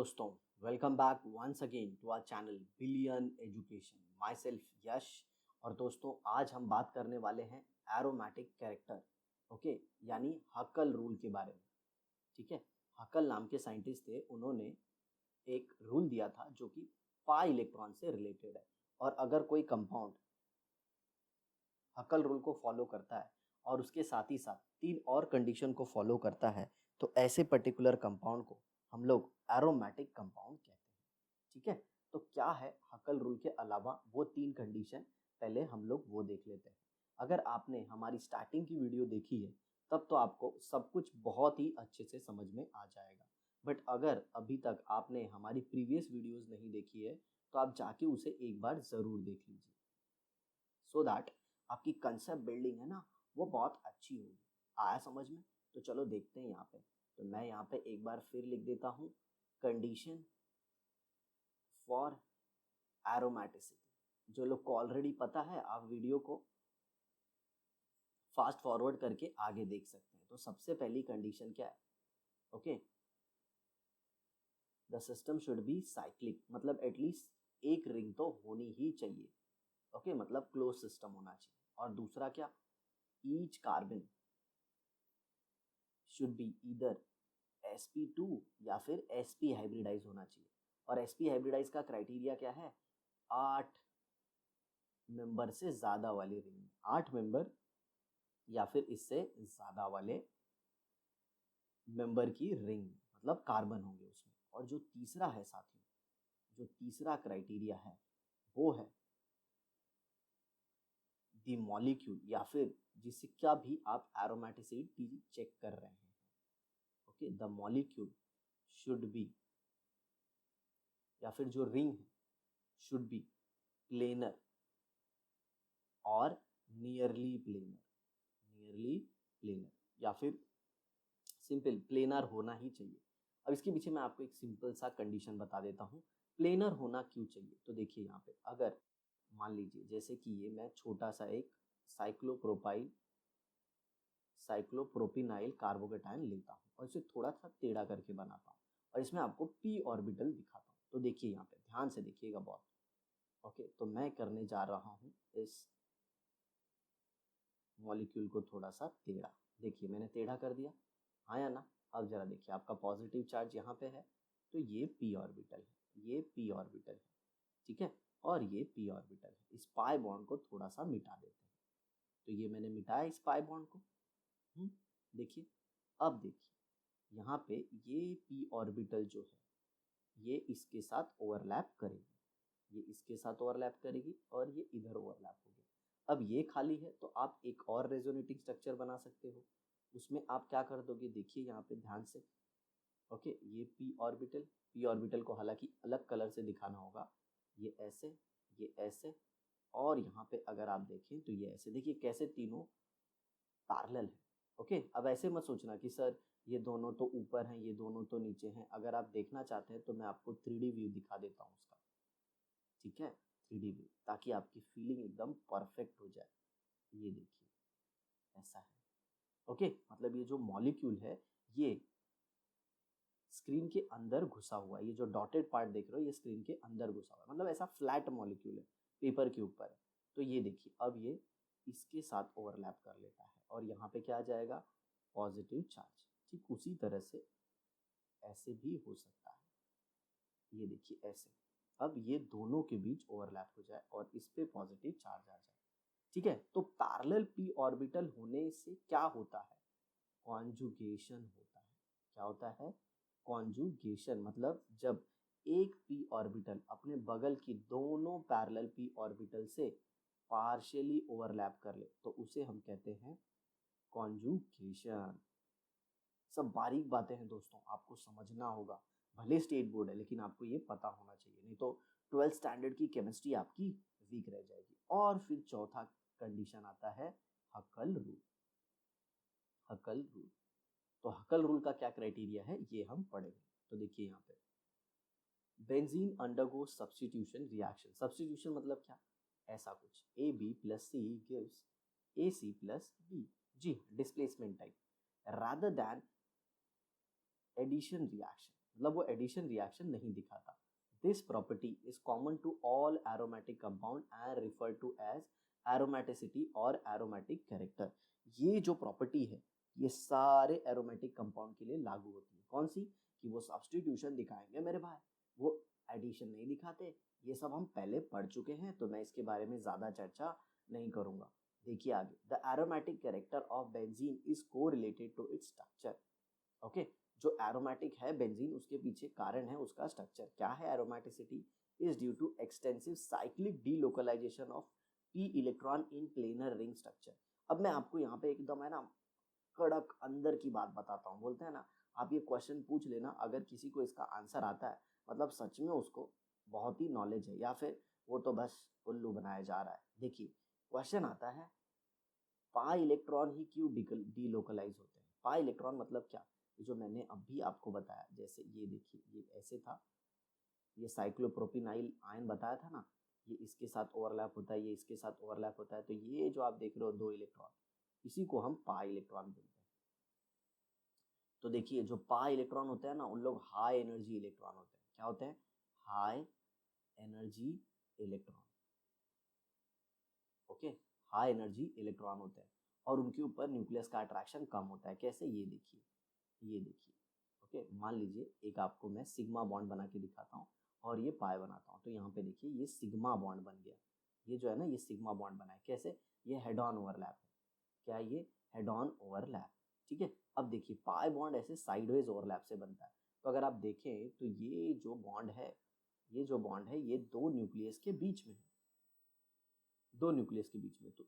दोस्तों, welcome back once again to our channel billion education. Myself Yash. और दोस्तों, आज हम बात करने वाले हैं एरोमेटिक कैरेक्टर, ओके, यानी हकल रूल के बारे में। ठीक है, हकल नाम के साइंटिस्ट थे, उन्होंने एक रूल दिया था जो कि पाई इलेक्ट्रॉन से रिलेटेड है। और अगर कोई कंपाउंड हकल रूल को फॉलो करता है और उसके साथ ही साथ तीन और कंडीशन को फॉलो करता है, तो ऐसे पर्टिकुलर कंपाउंड को हम लोग एरोमेटिक कंपाउंड कहते हैं। ठीक है, तो क्या है हकल रूल के अलावा वो तीन कंडीशन, पहले हम लोग वो देख लेते हैं। अगर आपने हमारी स्टार्टिंग की वीडियो देखी है तब तो आपको सब कुछ बहुत ही अच्छे से समझ में आ जाएगा। बट अगर अभी तक आपने हमारी प्रीवियस वीडियोस नहीं देखी है तो आप जाके उसे एक बार ज़रूर देख लीजिए, सो दैट आपकी कंसेप्ट बिल्डिंग है ना, वो बहुत अच्छी होगी। आया समझ में? तो चलो देखते हैं यहाँ पे। तो मैं यहाँ पे एक बार फिर लिख देता हूँ, कंडीशन फॉर एरोमेटिसिटी। जो लोग को ऑलरेडी पता है, आप वीडियो को फास्ट फॉरवर्ड करके आगे देख सकते हैं। तो सबसे पहली कंडीशन क्या है? Okay, the system should be cyclic, मतलब एटलीस्ट एक रिंग तो होनी ही चाहिए। ओके, मतलब क्लोज सिस्टम होना चाहिए। और दूसरा क्या? Each carbon should be either sp2 या फिर sp हाइब्रिडाइज होना चाहिए। और sp हाइब्रिडाइज का क्राइटेरिया क्या है? 8 मेंबर से ज्यादा वाली रिंग, 8 मेंबर या फिर इससे ज्यादा वाले मेंबर की रिंग, मतलब कार्बन होंगे उसमें। और जो तीसरा है साथियों, जो तीसरा क्राइटेरिया है वो है द मॉलिक्यूल, या फिर जिससे क्या भी आप एरोमेटिसिटी चेक कर रहे हैं। Okay, the molecule should be, या फिर जो रिंग है शुड बी प्लेनर और नियरली प्लेनर, नियरली प्लेनर या फिर सिंपल प्लेनर होना ही चाहिए। अब इसके पीछे मैं आपको एक सिंपल सा कंडीशन बता देता हूँ, प्लेनर होना क्यों चाहिए। तो देखिए यहाँ पे, अगर मान लीजिए जैसे कि ये मैं छोटा सा एक साइक्लोप्रोपिनाइल कार्बोकेटायन लेता हूँ और इसे थोड़ा सा टेढ़ा करके बनाता हूँ और इसमें आपको p ऑर्बिटल दिखाता हूँ। तो देखिए यहाँ पे ध्यान से देखिएगा बहुत। ओके, तो मैं करने जा रहा हूँ इस मॉलिक्यूल को थोड़ा सा टेढ़ा। देखिए मैंने टेढ़ा कर दिया, हाँ या ना? अब जरा देखिए, आपका पॉजिटिव चार्ज यहाँ पे है तो ये p ऑर्बिटल है, ये p ऑर्बिटल है। ठीक है, और ये p ऑर्बिटल है। इस पाई बॉन्ड को थोड़ा सा मिटा देते हैं। तो ये मैंने मिटाया इस पाई बॉन्ड को। देखिए, अब देखिए यहाँ पे ये p ऑर्बिटल जो है ये इसके साथ ओवरलैप करेगी, ये इसके साथ ओवरलैप करेगी और ये इधर ओवरलैप होगी। अब ये खाली है तो आप एक और रेजोनेटिंग स्ट्रक्चर बना सकते हो। उसमें आप क्या कर दोगे? देखिए यहाँ पे ध्यान से। ओके, ये p ऑर्बिटल को हालांकि अलग कलर से दिखाना होगा। ये ऐसे, ये ऐसे, और यहाँ पे अगर आप देखें तो ये ऐसे। देखिए कैसे तीनों पैरेलल है। ओके, अब ऐसे मत सोचना कि सर ये दोनों तो ऊपर हैं, ये दोनों तो नीचे हैं। अगर आप देखना चाहते हैं तो मैं आपको 3D व्यू दिखा देता हूँ उसका। ठीक है, 3D व्यू, ताकि आपकी फीलिंग एकदम परफेक्ट हो जाए। ये देखिए ऐसा है। ओके, मतलब ये जो मॉलिक्यूल है ये स्क्रीन के अंदर घुसा हुआ है। ये जो डॉटेड पार्ट देख रहे हो ये स्क्रीन के अंदर घुसा हुआ है, मतलब ऐसा फ्लैट मॉलिक्यूल है, पेपर के ऊपर है। तो ये देखिए अब ये इसके साथ ओवरलैप कर लेता है और यहाँ पे क्या आ जाएगा? Positive charge. ठीक उसी तरह से ऐसे भी हो सकता है, ये देखिए ऐसे। अब ये दोनों के बीच ओवरलैप हो जाए और इस पे पॉजिटिव चार्ज आ जाए। ठीक है, तो पैरेलल p ऑर्बिटल होने से क्या होता है? कॉन्जुगेशन होता है। क्या होता है? कॉन्जुगेशन, मतलब जब एक p ऑर्बिटल अपने बगल की दोनों पैरेलल p ऑर्बिटल से पार्शियली ओवरलैप कर ले तो उसे हम कहते हैं कॉन्जुगेशन। सब बारीक बातें हैं दोस्तों, आपको समझना होगा। भले स्टेट बोर्ड है लेकिन आपको ये पता होना चाहिए, नहीं तो 12th स्टैंडर्ड की केमिस्ट्री आपकी वीक रह जाएगी। और फिर चौथा कंडीशन आता है हकल रूल। हकल रूल, तो हकल रूल का क्या क्राइटेरिया है ये हम पढ़ेंगे। तो देखिए यहाँ पे, benzene undergo substitution reaction. Substitution मतलब क्या? ऐसा कुछ, AB plus c gives AC plus b. जी, displacement type, rather than addition reaction. मतलब वो एडिशन रिएक्शन नहीं दिखाता। This property is common to all aromatic compound and refer to as aromaticity और एरोमेटिक कैरेक्टर। ये जो प्रॉपर्टी है ये सारे एरोमेटिक कंपाउंड के लिए लागू होती है। कौन सी? कि वो सब्स्टिट्यूशन दिखाएंगे मेरे भाई, वो एडिशन नहीं दिखाते। ये सब हम पहले पढ़ चुके हैं, तो मैं इसके बारे में ज़्यादा चर्चा नहीं करूँगा। देखिए आगे, the aromatic character of benzene is को related to its structure. Okay, जो एरोमेटिक है बेंजीन, उसके पीछे कारण है उसका स्ट्रक्चर। क्या है aromaticity? Is due to extensive cyclic delocalization of pi electron in planar ring structure. अब मैं आपको यहाँ पे एकदम है ना कड़क अंदर की बात बताता हूँ। बोलते हैं ना, आप ये क्वेश्चन पूछ लेना, अगर किसी को इसका आंसर आता है मतलब सच में उसको बहुत ही नॉलेज है, या फिर वो तो बस उल्लू बनाया जा रहा है। देखिए क्वेश्चन आता है, पाई इलेक्ट्रॉन ही क्यों डीलोकलाइज होते हैं? पाई इलेक्ट्रॉन मतलब क्या? जो मैंने अभी आपको बताया, जैसे ये देखिए, ये ऐसे था, ये साइक्लोप्रोपिनाइल आयन बताया था ना, ये इसके साथ ओवरलैप होता है, ये इसके साथ ओवरलैप होता है, तो ये जो आप देख रहे हो 2 इलेक्ट्रॉन, इसी को हम पाई इलेक्ट्रॉन बोलते हैं। तो देखिए जो पाई इलेक्ट्रॉन होते हैं ना, उन लोग हाई एनर्जी इलेक्ट्रॉन होते हैं। क्या होते हैं? High energy electron. Okay, high energy electron होते हैं और उनके ऊपर न्यूक्लियस का अट्रैक्शन कम होता है। कैसे? ये देखिए, ये देखिए। ओके, मान लीजिए एक आपको मैं सिग्मा बॉन्ड बना के दिखाता हूँ और ये पाई बनाता हूँ, तो यहाँ पे देखिए ये सिग्मा बॉन्ड बन गया। ये जो है ना, ये सिग्मा बॉन्ड बना है। कैसे? ये हेड ऑन ओवरलैप है। क्या? ये हेड ऑन ओवरलैप। ठीक है, अब देखिए पाई बॉन्ड ऐसे साइडवेज ओवरलैप से बनता है। तो अगर आप देखें तो ये जो बॉन्ड है, ये जो बॉन्ड है, ये 2 न्यूक्लियस के बीच में है, 2 न्यूक्लियस के बीच में। तो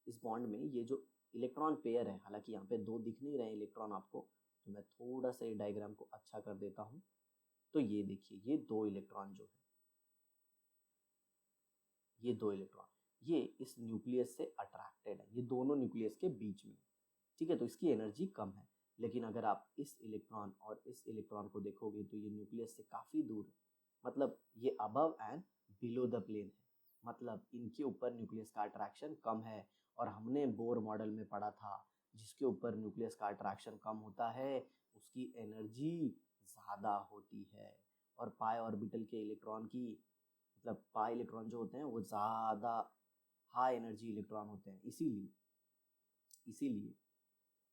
इस बॉन्ड में ये जो इलेक्ट्रॉन पेयर है, हालांकि यहाँ पे 2 दिख नहीं रहे इलेक्ट्रॉन आपको, तो मैं थोड़ा सा ये डायग्राम को अच्छा कर देता हूँ। तो ये देखिए, ये 2 इलेक्ट्रॉन जो है, ये 2 इलेक्ट्रॉन, ये इस न्यूक्लियस से अट्रैक्टेड है, ये दोनों न्यूक्लियस के बीच में। ठीक है, तो इसकी एनर्जी कम है। लेकिन अगर आप इस इलेक्ट्रॉन और इस इलेक्ट्रॉन को देखोगे तो ये न्यूक्लियस से काफ़ी दूर है, मतलब ये above and below the plane है, मतलब इनके ऊपर न्यूक्लियस का अट्रैक्शन कम है। और हमने बोर मॉडल में पढ़ा था, जिसके ऊपर न्यूक्लियस का अट्रैक्शन कम होता है उसकी एनर्जी ज़्यादा होती है। और पाई ऑर्बिटल के इलेक्ट्रॉन की, मतलब पाई इलेक्ट्रॉन जो होते हैं वो ज़्यादा हाई एनर्जी इलेक्ट्रॉन होते हैं, इसीलिए इसीलिए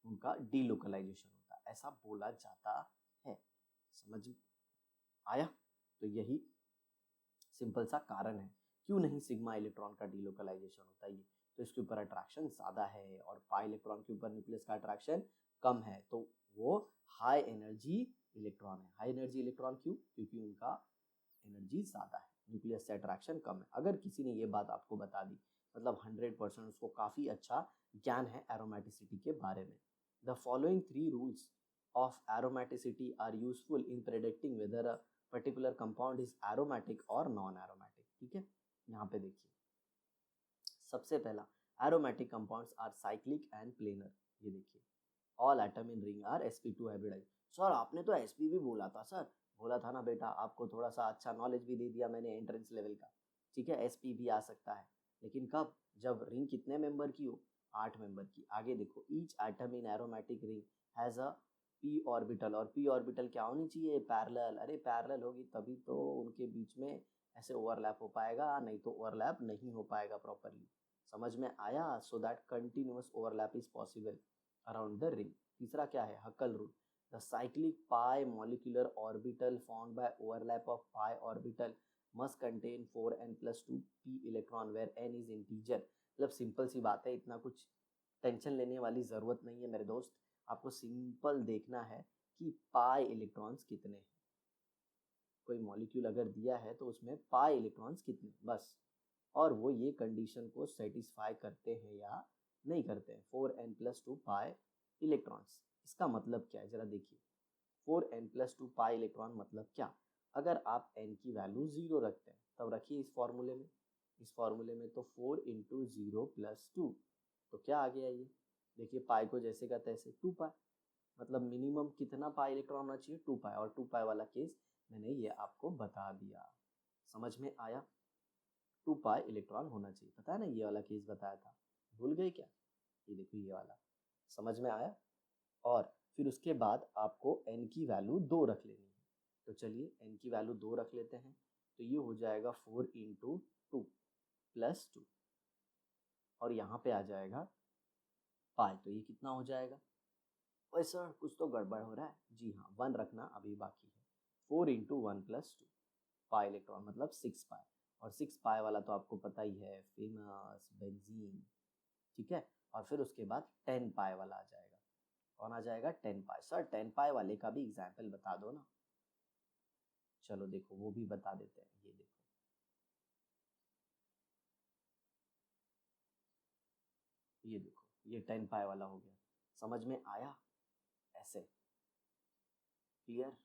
उनका डीलोकलाइजेशन होता है, ऐसा बोला जाता है। समझ आया? तो यही सिंपल सा कारण है क्यों नहीं सिग्मा इलेक्ट्रॉन का डीलोकलाइजेशन होता है। ये तो इसके ऊपर अट्रैक्शन ज़्यादा है और पाई इलेक्ट्रॉन के ऊपर न्यूक्लियस का अट्रैक्शन कम है, तो वो हाई एनर्जी इलेक्ट्रॉन है। हाई एनर्जी इलेक्ट्रॉन क्यों? क्योंकि उनका एनर्जी ज़्यादा है, न्यूक्लियस से अट्रैक्शन कम है। अगर किसी ने ये बात आपको बता दी, मतलब 100% उसको काफ़ी अच्छा ज्ञान है एरोमेटिसिटी के बारे में। The following 3 rules of aromaticity are useful in predicting whether a particular compound is aromatic और नॉन एरोमेटिक। ठीक है, यहाँ पे देखिए, सबसे पहला, aromatic compounds are cyclic and planar. ये देखिए, all atom in ring are sp2 hybridize. Sir आपने तो sp भी बोला था सर। बोला था ना बेटा, आपको थोड़ा सा अच्छा नॉलेज भी दे दिया मैंने एंट्रेंस लेवल का। ठीक है, sp भी आ सकता है, लेकिन कब? जब रिंग कितने मेंबर की हो? 8 मेंबर की। आगे देखो, each atom in aromatic ring has a p orbital, और p ऑर्बिटल क्या होनी चाहिए? पैरेलल। अरे पैरेलल होगी तभी तो उनके बीच में ऐसे ओवरलैप हो पाएगा, नहीं तो ओवरलैप नहीं हो पाएगा प्रॉपरली। समझ में आया? So that continuous overlap is possible around the ring. तीसरा क्या है? Huckel rule. The cyclic pi molecular orbital found by overlap of pi orbital must contain 4n+2 p electron where n is integer. मतलब simple सी बात है, इतना कुछ tension लेने वाली ज़रूरत नहीं है मेरे दोस्त। आपको सिंपल देखना है कि पाई इलेक्ट्रॉन्स कितने हैं। कोई मॉलिक्यूल अगर दिया है तो उसमें पाई इलेक्ट्रॉन्स कितने, बस। और वो ये कंडीशन को सेटिस्फाई करते हैं या नहीं करते हैं। 4n+2 पाई इलेक्ट्रॉन्स, इसका मतलब क्या है जरा देखिए। 4n+2 पाई इलेक्ट्रॉन मतलब क्या? अगर आप n की वैल्यू 0 रखते हैं, तब रखिए इस फॉर्मूले में, इस फॉर्मूले में तो 4 × 0+2, तो क्या आ गया ये? देखिए पाई को जैसे का तैसे 2 पाई, मतलब मिनिमम कितना पाई इलेक्ट्रॉन होना चाहिए? 2 पाई। और 2 पाई वाला केस मैंने ये आपको बता दिया। समझ में आया? 2 पाई इलेक्ट्रॉन होना चाहिए, पता है ना, ये वाला केस बताया था, भूल गए क्या? ये देखो ये वाला, समझ में आया? और फिर उसके बाद आपको n की वैल्यू 2 रख लेनी है। तो चलिए n की वैल्यू 2 रख लेते हैं। तो ये हो जाएगा 4 इंटू 2 प्लस 2 और यहाँ पे आ जाएगा पाई। तो ये कितना हो जाएगा? ओए सर कुछ तो गड़बड़ हो रहा है। जी हाँ, 1 रखना अभी बाकी है। 4 इंटू 1 प्लस 2 पाई इलेक्ट्रॉन मतलब 6 पाई। और 6 पाई वाला तो आपको पता ही है, फेमस बेंजीन। ठीक है, और फिर उसके बाद 10 पाई वाला आ जाएगा। कौन आ जाएगा? 10 पाई। सर 10 पाई वाले का भी एग्जाम्पल बता दो ना। चलो देखो वो भी बता देते हैं। ये देखो, ये देखो, ये 10 पाई वाला हो गया। समझ में आया? ऐसे क्लियर?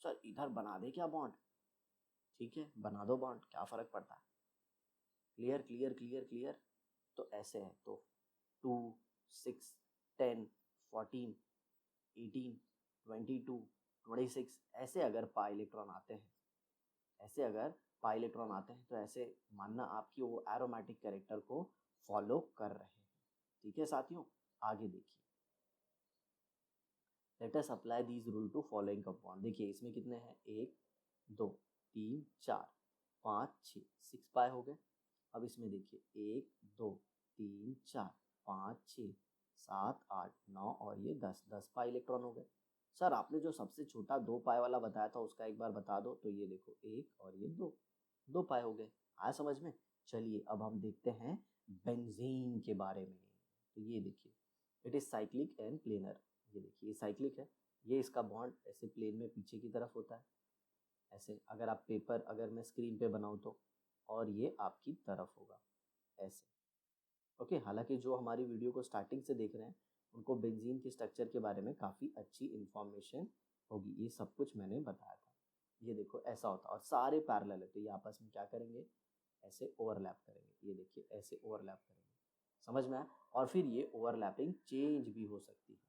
सर इधर बना दे क्या बॉन्ड? ठीक है, बना दो बॉन्ड, क्या फर्क पड़ता है। Clear clear clear clear. तो ऐसे है, तो 2 6 10 14 18 22 26 ऐसे अगर पाई इलेक्ट्रॉन आते हैं, ऐसे अगर पाई इलेक्ट्रॉन आते हैं, तो ऐसे मानना आपकी वो एरोमेटिक कैरेक्टर को फॉलो कर रहे हैं। ठीक है साथियों, आगे देखिए। Let us apply these rule to following compound. देखिए इसमें कितने हैं? 1 2 3 4 5 6 6 पाई हो गए। अब इसमें देखिए 1 2 3 4 5 6 7 8 9 और ये 10 पाई इलेक्ट्रॉन हो गए। सर आपने जो सबसे छोटा 2 पाई वाला बताया था उसका एक बार बता दो। तो ये देखो 1 और ये 2 पाई हो गए। आया समझ में? चलिए अब हम देखते हैं बेंजीन के बारे में। तो ये देखिए, it is cyclic and planar. ये देखिए ये साइक्लिक है। ये इसका बॉन्ड ऐसे प्लेन में पीछे की तरफ होता है, ऐसे। अगर आप पेपर, अगर मैं स्क्रीन पे बनाऊँ तो, और ये आपकी तरफ होगा ऐसे। ओके, हालांकि जो हमारी वीडियो को स्टार्टिंग से देख रहे हैं उनको बेंजीन के स्ट्रक्चर के बारे में काफ़ी अच्छी इन्फॉर्मेशन होगी। ये सब कुछ मैंने बताया था। ये देखो ऐसा होता है और सारे पैरेलल है, तो ये आपस में क्या करेंगे? ऐसे ओवरलैप करेंगे। ये देखिए ऐसे ओवरलैप करेंगे। समझ में आया? और फिर ये ओवरलैपिंग चेंज भी हो सकती है।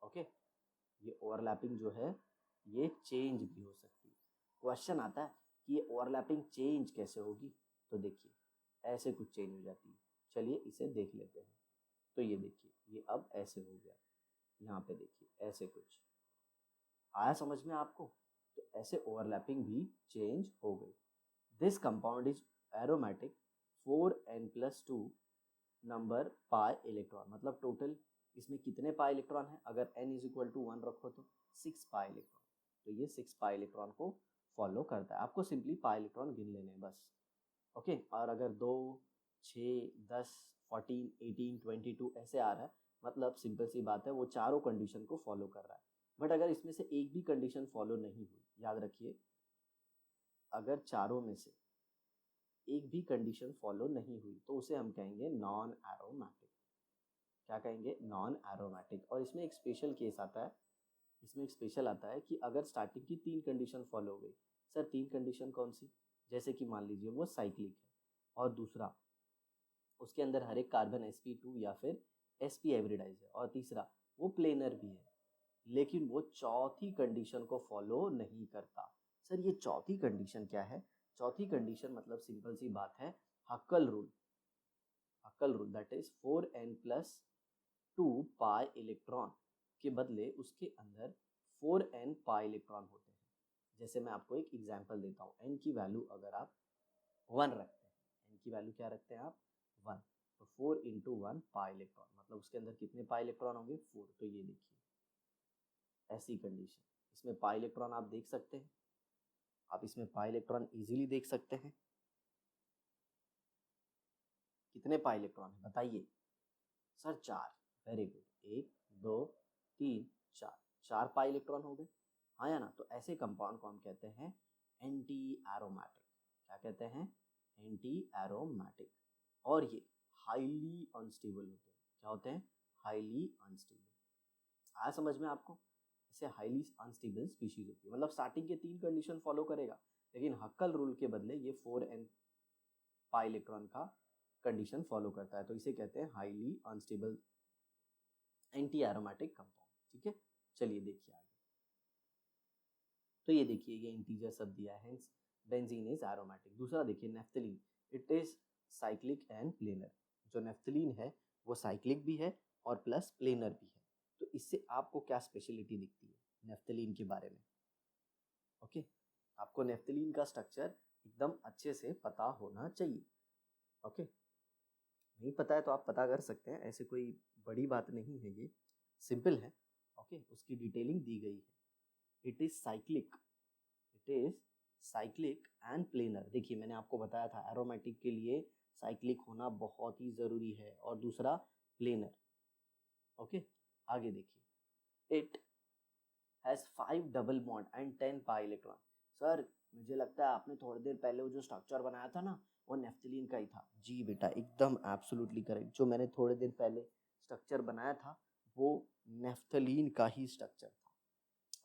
ओके, ये ओवरलैपिंग जो है ये चेंज भी हो सकती है। क्वेश्चन आता है कि ये ओवरलैपिंग चेंज कैसे होगी? तो देखिए ऐसे कुछ चेंज हो जाती है। चलिए इसे देख लेते हैं। तो ये देखिए ये अब ऐसे हो गया। यहाँ पे देखिए ऐसे कुछ आया समझ में आपको? तो ऐसे ओवरलैपिंग भी चेंज हो गई। This compound is aromatic 4n+2 number pi electron. मतलब टोटल इसमें कितने पाई इलेक्ट्रॉन है? अगर n इज इक्वल टू 1 रखो तो 6 पाई इलेक्ट्रॉन। तो ये 6 पाई इलेक्ट्रॉन को फॉलो करता है। आपको सिंपली पाई इलेक्ट्रॉन गिन लेने हैं बस। ओके, और अगर 2 6 10 14 18 22 ऐसे आ रहा है, मतलब सिंपल सी बात है वो चारों कंडीशन को फॉलो कर रहा है। बट अगर इसमें से एक भी कंडीशन फॉलो नहीं हुई, याद रखिए, अगर चारों में से एक भी कंडीशन फॉलो नहीं हुई तो उसे हम कहेंगे नॉन एरोमेटिक। क्या कहेंगे? Non aromatic. और इसमें एक स्पेशल केस आता है। इसमें एक स्पेशल आता है कि अगर स्टार्टिंग की 3 कंडीशन फॉलो हो गई। सर 3 कंडीशन कौन सी? जैसे कि मान लीजिए वो साइक्लिक है, और दूसरा उसके अंदर हर एक कार्बन sp2 या फिर sp हाइब्रिडाइज है, और तीसरा वो प्लेनर भी है, लेकिन वो चौथी कंडीशन को फॉलो नहीं करता। सर ये चौथी कंडीशन क्या है? चौथी कंडीशन मतलब सिंपल सी बात है, Huckel rule. Huckel rule that is 4n+2 pi electron के बदले उसके अंदर 4n पाई इलेक्ट्रॉन होते हैं। जैसे मैं आपको एक एग्जांपल देता हूँ। n की वैल्यू अगर आप 1 रखते हैं, n की वैल्यू क्या रखते हैं आप? 1। तो 4 इंटू 1 पाई इलेक्ट्रॉन, मतलब उसके अंदर कितने पाई इलेक्ट्रॉन होंगे? 4। तो ये देखिए ऐसी कंडीशन, इसमें पाई इलेक्ट्रॉन आप देख सकते हैं। आप इसमें पाई इलेक्ट्रॉन इजीली देख सकते हैं। कितने पाई इलेक्ट्रॉन है बताइए? Sir 4। Very good. 1 2 3 4, 4 pi electron हो गए। हाँ या ना? तो ऐसे कंपाउंड को हम कहते हैं एंटी एरोमेटिक। क्या कहते हैं? Anti aromatic. और ये हाईली अनस्टेबल होते हैं। क्या होते हैं? Highly unstable. आया समझ में आपको? ऐसे हाईली अनस्टेबल स्पीशीज होती है। मतलब स्टार्टिंग के 3 कंडीशन फॉलो करेगा, लेकिन हक्कल रूल के बदले ये 4n पाई इलेक्ट्रॉन का कंडीशन फॉलो करता है। तो इसे कहते हैं highly unstable anti aromatic compound. ठीक है, चलिए देखिए आगे। तो ये देखिए ये इंटीजर सब दिया है, हेंस बेंजीन इज एरोमेटिक। दूसरा देखिए naphthalene, it is cyclic and planar. जो नेफ्थलीन है वो साइक्लिक भी है और प्लस प्लेनर भी है। तो इससे आपको क्या स्पेशलिटी दिखती है नेफ्थलीन के बारे में? ओके, आपको नेफ्थलीन का स्ट्रक्चर एकदम अच्छे से पता होना चाहिए। ओके, नहीं पता है तो आप पता कर सकते हैं, ऐसे कोई बड़ी बात नहीं है, ये सिंपल है। ओके, उसकी डिटेलिंग दी गई है। It is cyclic, it is cyclic and planar. देखिए मैंने आपको बताया था एरोमेटिक के लिए साइक्लिक होना बहुत ही ज़रूरी है, और दूसरा प्लेनर। ओके, आगे देखिए, it has 5 double bond and 10 pi electron. Sir मुझे लगता है आपने थोड़ी देर पहले वो जो स्ट्रक्चर बनाया था ना, वो नेफ्थलीन का ही था। जी बेटा, एकदम एब्सोल्युटली करेक्ट। जो मैंने थोड़ी देर पहले स्ट्रक्चर बनाया था वो नेफ्थलीन का ही स्ट्रक्चर था।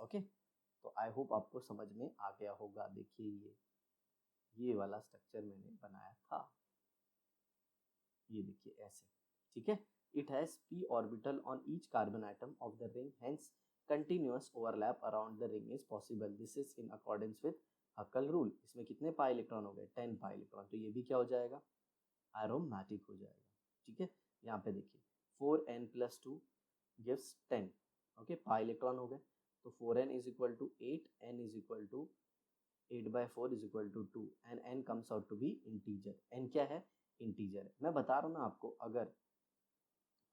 ओके, तो आई होप आपको समझ में आ गया होगा। देखिए ये वाला स्ट्रक्चर मैंने बनाया था, ये देखिए ऐसे, ठीक है। It has p orbital on each carbon atom of the ring, hence continuous overlap around the ring is possible. This is in accordance with हकल rule. इसमें कितने पाई इलेक्ट्रॉन हो गए? 10 पाई इलेक्ट्रॉन। तो ये भी क्या हो जाएगा? एरोमेटिक हो जाएगा, ठीक है। यहाँ पे देखिए 4n+2 gives 10। Okay, pi electron हो गए, तो 4n is equal to 8, n is equal to 8/4 is equal to 2 and n comes out to be integer. n क्या है? इंटीजर है। मैं बता रहा हूँ ना आपको, अगर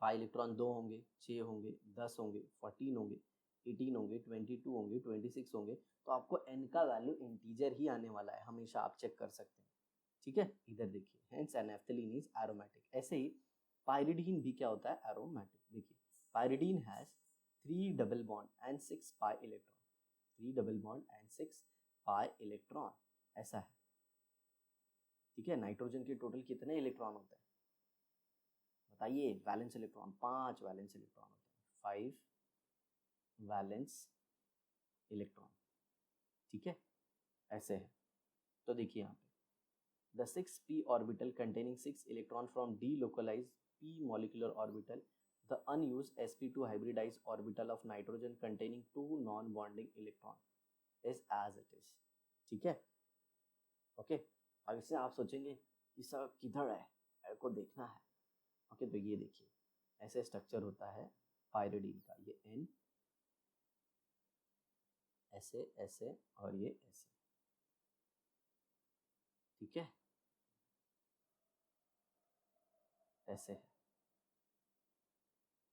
पाई इलेक्ट्रॉन 2 होंगे, 6 होंगे, 10 होंगे, 14 होंगे, 18 होंगे, 22 होंगे, 26 होंगे, तो आपको n का वैल्यू इंटीजर ही आने वाला है, हमेशा आप चेक कर सकते हैं, ठीक है। इधर देखिए, हेंस नेफ्थलीन इज एरोमेटिक। ऐसे ही पाइरिडीन भी क्या होता है? एरोमेटिक। देखिए pyridine has 3 double bond and 6 pi electron, 3 double bond and 6 pi electron, ऐसा है, ठीक है। नाइट्रोजन के टोटल कितने इलेक्ट्रॉन होते हैं बताइए? वैलेंस इलेक्ट्रॉन 5 वैलेंस इलेक्ट्रॉन होते हैं, 5 वैलेंस इलेक्ट्रॉन, ठीक है, ऐसे है। तो देखिए यहाँ पे the 6p orbital containing 6 electron from delocalized p molecular orbital, the unused sp2 hybridized orbital of nitrogen containing 2 non-bonding electron is as it is, ठीक है। ओके, अब इससे आप सोचेंगे कि सर किधर है, मेरे को देखना है। ओके, तो ये देखिए ऐसे स्ट्रक्चर होता है पाइरिडीन का, ये n ऐसे ऐसे और ये ऐसे, ठीक है, ऐसे है।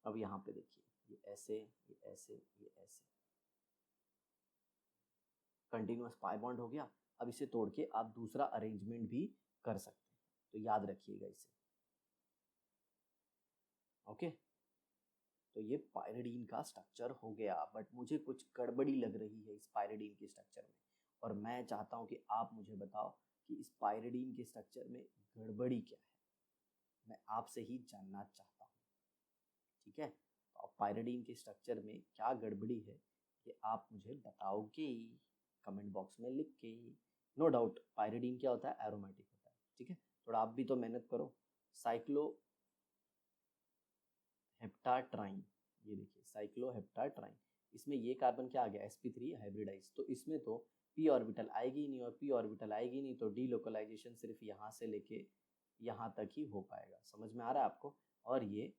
अब यहाँ पे देखिए ये ऐसे, ये ऐसे, ये ऐसे, कंटिन्यूअस पाई बॉन्ड हो गया। अब इसे तोड़ के आप दूसरा अरेंजमेंट भी कर सकते हैं, तो याद रखिएगा इसे। ओके, तो ये पाइरिडीन का स्ट्रक्चर हो गया, बट मुझे कुछ गड़बड़ी लग रही है इस पाइरिडीन के स्ट्रक्चर में, और मैं चाहता हूँ कि आप मुझे बताओ कि इस पाइरिडीन के स्ट्रक्चर में गड़बड़ी क्या है, मैं आपसे ही जानना चाहता हूँ, ठीक है। तो पाइरिडीन के स्ट्रक्चर में क्या गड़बड़ी है ये आप मुझे बताओगे कमेंट बॉक्स में लिख के। नो डाउट पाइरिडीन क्या होता है? एरोमेटिक होता है, ठीक है। थोड़ा आप भी तो मेहनत करो। साइक्लोहेप्टाट्राइन, ये देखिए साइक्लोहेप्टाट्राइन, इसमें ये कार्बन क्या आ गया? sp3 hybridise. तो इसमें तो p ऑर्बिटल आएगी ही नहीं, और p ऑर्बिटल आएगी नहीं तो डीलोकलाइजेशन सिर्फ यहाँ से लेके यहाँ तक ही हो पाएगा। समझ में आ रहा है आपको? और ये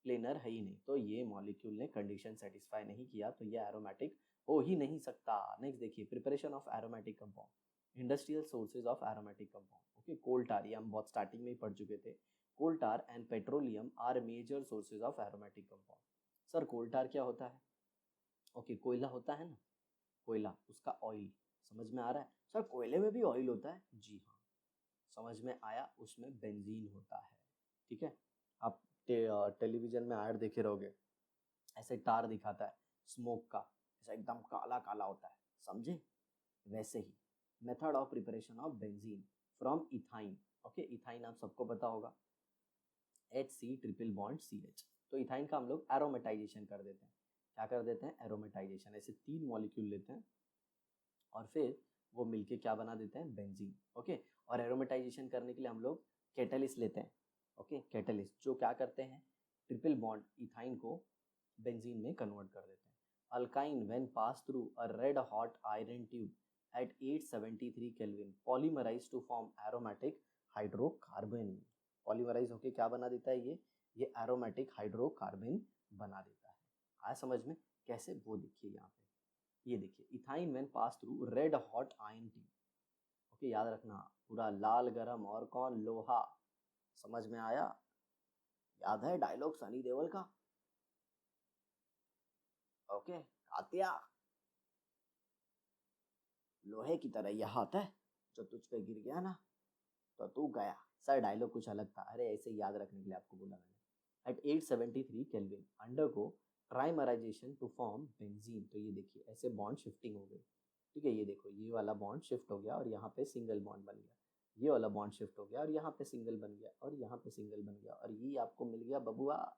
प्लेनर है ही नहीं, तो ये मॉलिक्यूल ने कंडीशन सेटिस्फाई नहीं किया, तो ये एरोमेटिक हो ही नहीं सकता। नेक्स्ट देखिए, preparation of aromatic compound, industrial sources of aromatic compound. Okay, coal tar, ये हम बहुत स्टार्टिंग में ही पढ़ चुके थे। Coal tar and petroleum are major sources of aromatic compound. Sir coal tar क्या होता है? ओके, कोयला होता है ना, कोयला, उसका ऑयल, समझ में आ रहा है? सर कोयले में भी ऑयल होता है? जी हाँ, समझ में आया, उसमें बेंजीन होता है, ठीक है। आप टेलीविजन में ऐड देखे रहोगे, ऐसे टार दिखाता है स्मोक का, ऐसा एकदम काला काला होता है, समझे? वैसे ही method of preparation of benzene from ethyne. Okay, ethyne आप सबको पता होगा, HC ट्रिपल बॉन्ड CH। तो इथाइन का हम लोग एरोमेटाइजेशन कर देते हैं। क्या कर देते हैं? एरोमेटाइजेशन। ऐसे 3 मॉलिक्यूल लेते हैं और फिर वो मिलके क्या बना देते हैं? बेंजीन। ओके, और एरोमेटाइजेशन करने के लिए हम लोग कैटलिस्ट लेते हैं। ओके, कैटलिस्ट जो क्या करते हैं? ट्रिपल बॉन्ड इथाइन को बेंजीन में कन्वर्ट कर देते हैं। Alkyne when pass through a red hot iron tube at 873 kelvin polymerize to form aromatic hydrocarbon. Polymerize होके क्या बना देता है? ये एरोमेटिक हाइड्रोकार्बन बना देता है। आया समझ में कैसे, वो देखिए यहाँ पे, ये देखिए ethyne when pass through red hot iron tube. Okay, याद रखना पूरा लाल गरम और कौन, लोहा। समझ में आया? याद है डायलॉग सनी देओल का? ओके, कातिया लोहे की तरह यह हाथ है, जो तुझ पे गिर गया ना तो तू गया। सर डायलॉग कुछ अलग था, अरे ऐसे याद रखने के लिए आपको बोला मैंने। At 873 kelvin undergo trimerization to form benzene. तो ये देखिए ऐसे बॉन्ड शिफ्टिंग हो गई, ठीक है। ये देखो ये वाला बॉन्ड शिफ्ट हो गया और यहाँ पे सिंगल बॉन्ड बन गया, ये वाला बॉन्ड शिफ्ट हो गया और यहाँ पे सिंगल बन गया और यहाँ पे सिंगल बन गया, और ये आपको मिल गया बबुआ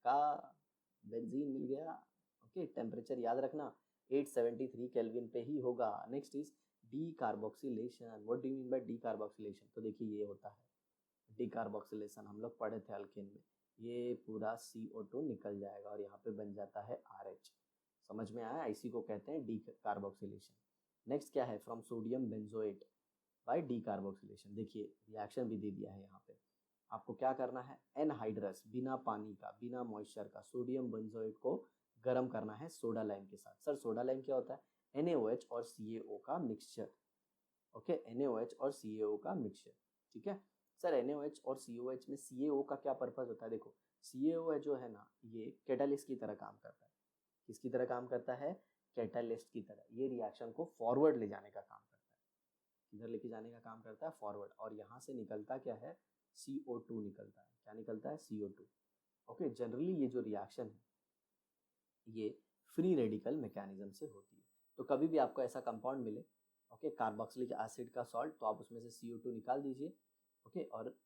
का बेंजीन मिल गया। ओके, टेम्परेचर याद रखना 873 केल्विन पे ही होगा। Next is D carboxylation. What do you mean by D carboxylation? तो देखिए ये होता है डी कार्बोक्सिलेशन, हम लोग पढ़े थे अल्केन में। ये पूरा CO2 निकल जाएगा और यहाँ पे बन जाता है RH। समझ में आया? इसी को कहते हैं डी कार्बोक्सिलेशन। नेक्स्ट क्या है, from sodium benzoate by decarboxylation. देखिए रिएक्शन भी दे दिया है यहाँ पे। आपको क्या करना है, एनहाइड्रस बिना पानी का, बिना मॉइस्चर का सोडियम बेंजोएट को गर्म करना है सोडा लाइम के साथ। सर सोडा लाइम क्या होता है? NaOH और CaO का मिक्सचर। ओके, NaOH और CaO का मिक्सचर, ठीक है। सर NaOH और COH में CaO का क्या पर्पज होता है? देखो CaO जो है ना, ये कैटालिस्ट की तरह काम करता है। किसकी तरह काम करता है? कैटालिस्ट की तरह। ये रिएक्शन को फॉरवर्ड ले जाने का काम करता है। किधर लेके जाने का काम करता है? फॉरवर्ड। और यहाँ से निकलता क्या है? CO2 निकलता है। क्या निकलता है? CO2। ओके, जनरली ये जो रिएक्शन है ये फ्री रेडिकल मैकेनिज्म से होती है। तो कभी भी आपको ऐसा कंपाउंड मिले, ओके, कार्बोक्सिलिक एसिड का सॉल्ट, तो आप उसमें से CO2 निकाल दीजिए, ओके, और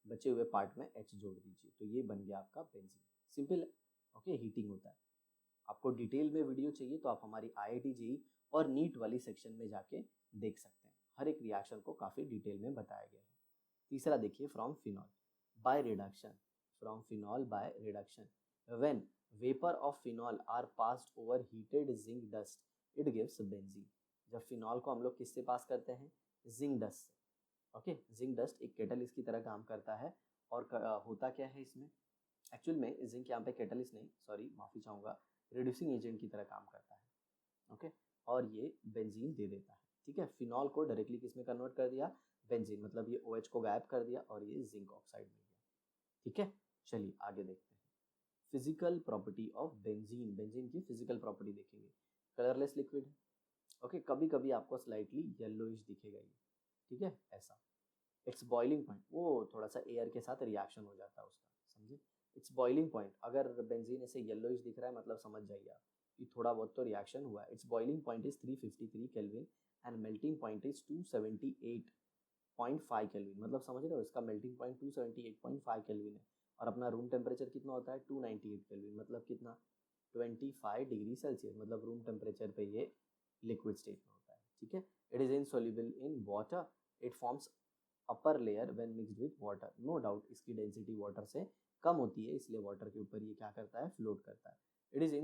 बचे हुए पार्ट में H जोड़ दीजिए, तो ये बन गया आपका बेंजीन। सिंपल है। ओके, हीटिंग होता है। आपको डिटेल में वीडियो चाहिए तो आप हमारी IIT JEE और नीट वाली सेक्शन में जाके देख सकते हैं। हर एक रिएक्शन को काफ़ी डिटेल में बताया गया है। तीसरा देखिए, from phenol by reduction. From phenol by reduction, when vapour of phenol are passed over heated zinc dust it gives benzene. जब फिनॉल को हम लोग किससे पास करते हैं? जिंक डस्ट से। ओके, जिंक डस्ट एक कैटलिस्ट की तरह काम करता है। और होता क्या है इसमें? एक्चुअल में जिंक यहाँ पे कैटलिस्ट नहीं, सॉरी माफ़ी चाहूँगा, रिड्यूसिंग एजेंट की तरह काम करता है। ओके, और ये बेंजीन दे देता है, ठीक है। फिनॉल को डायरेक्टली किस में कन्वर्ट कर दिया? बेंजीन, मतलब ये OH को गायब कर दिया और ये जिंक ऑक्साइड मिल गया, ठीक है। चलिए आगे देखते हैं, physical property of benzene. Benzene की फिजिकल प्रॉपर्टी देखेंगे। कलरलेस लिक्विड है, ओके, कभी कभी आपको स्लाइटली येलोइश दिखेगा ये, ठीक है, ऐसा। इट्स बॉइलिंग पॉइंट, वो थोड़ा सा एयर के साथ रिएक्शन हो जाता है उसका, समझे। इट्स बॉइलिंग पॉइंट, अगर बेंजीन ऐसे येलोइश दिख रहा है मतलब समझ जाइए आप कि थोड़ा बहुत तो रिएक्शन हुआ है। It's boiling point is 353 kelvin and melting point is 278.5 kelvin. मतलब समझ रहे हो, इसका मेल्टिंग पॉइंट 278.5 केल्विन है और अपना रूम टेम्परेचर कितना होता है? 298 केल्विन, मतलब कितना? 25 डिग्री सेल्सियस, मतलब रूम टेम्परेचर पे ये लिक्विड स्टेट में होता है, ठीक है। It is insoluble in water, it forms upper layer when mixed with water. No doubt इसकी डेंसिटी वाटर से कम होती है, इसलिए वाटर के ऊपर ये क्या करता है? फ्लोट करता है। It is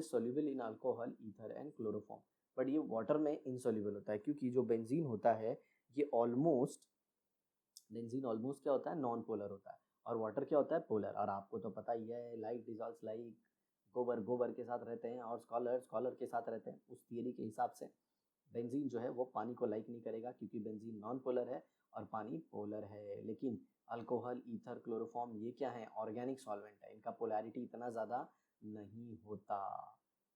soluble in alcohol, ether and chloroform. But ये वाटर में इनसोल्यूबल होता है, क्योंकि जो बेंजीन होता है ये बेंजीन ऑलमोस्ट क्या होता है? नॉन पोलर होता है, और वाटर क्या होता है? पोलर। और आपको तो पता ही है, लाइक डिजॉल्व्स लाइक, गोबर गोबर के साथ रहते हैं और स्कॉलर के साथ रहते हैं। उस थियरी के हिसाब से बेंजीन जो है वो पानी को लाइक नहीं करेगा, क्योंकि बेंजीन नॉन पोलर है और पानी पोलर है। लेकिन अल्कोहल, ईथर, क्लोरोफॉर्म ये क्या है? ऑर्गेनिक सॉल्वेंट है, इनका पोलैरिटी इतना ज़्यादा नहीं होता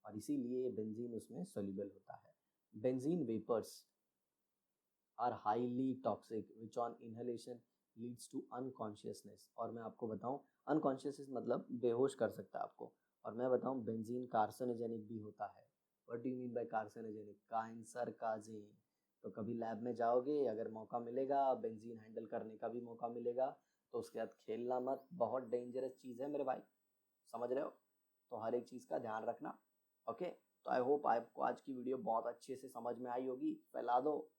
और इसीलिए बेंजीन उसमें सोल्यूबल होता है। Benzene vapours are highly toxic which on inhalation leads to unconsciousness. और मैं आपको बताऊं, अनकॉन्शियसनेस मतलब बेहोश कर सकता है आपको। और मैं बताऊं, बेंजीन कार्सिनोजेनिक भी होता है। What do you mean by carcinogenic? Cancer causing. तो कभी लैब में जाओगे, अगर मौका मिलेगा, बेंजीन हैंडल करने का भी मौका मिलेगा, तो उसके साथ खेलना मत, बहुत डेंजरस चीज़ है मेरे भाई, समझ रहे हो। तो हर एक चीज़ का ध्यान रखना, ओके। तो आई होप आपको आज की वीडियो बहुत अच्छे से समझ में आई होगी। फैला दो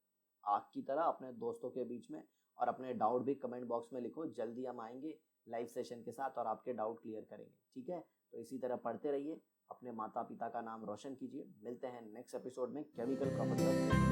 आग की तरह अपने दोस्तों के बीच में, और अपने डाउट भी कमेंट बॉक्स में लिखो। जल्दी हम आएंगे लाइव सेशन के साथ और आपके डाउट क्लियर करेंगे, ठीक है। तो इसी तरह पढ़ते रहिए, अपने माता पिता का नाम रोशन कीजिए। मिलते हैं नेक्स्ट एपिसोड में केमिकल प्रॉपर्टी के साथ।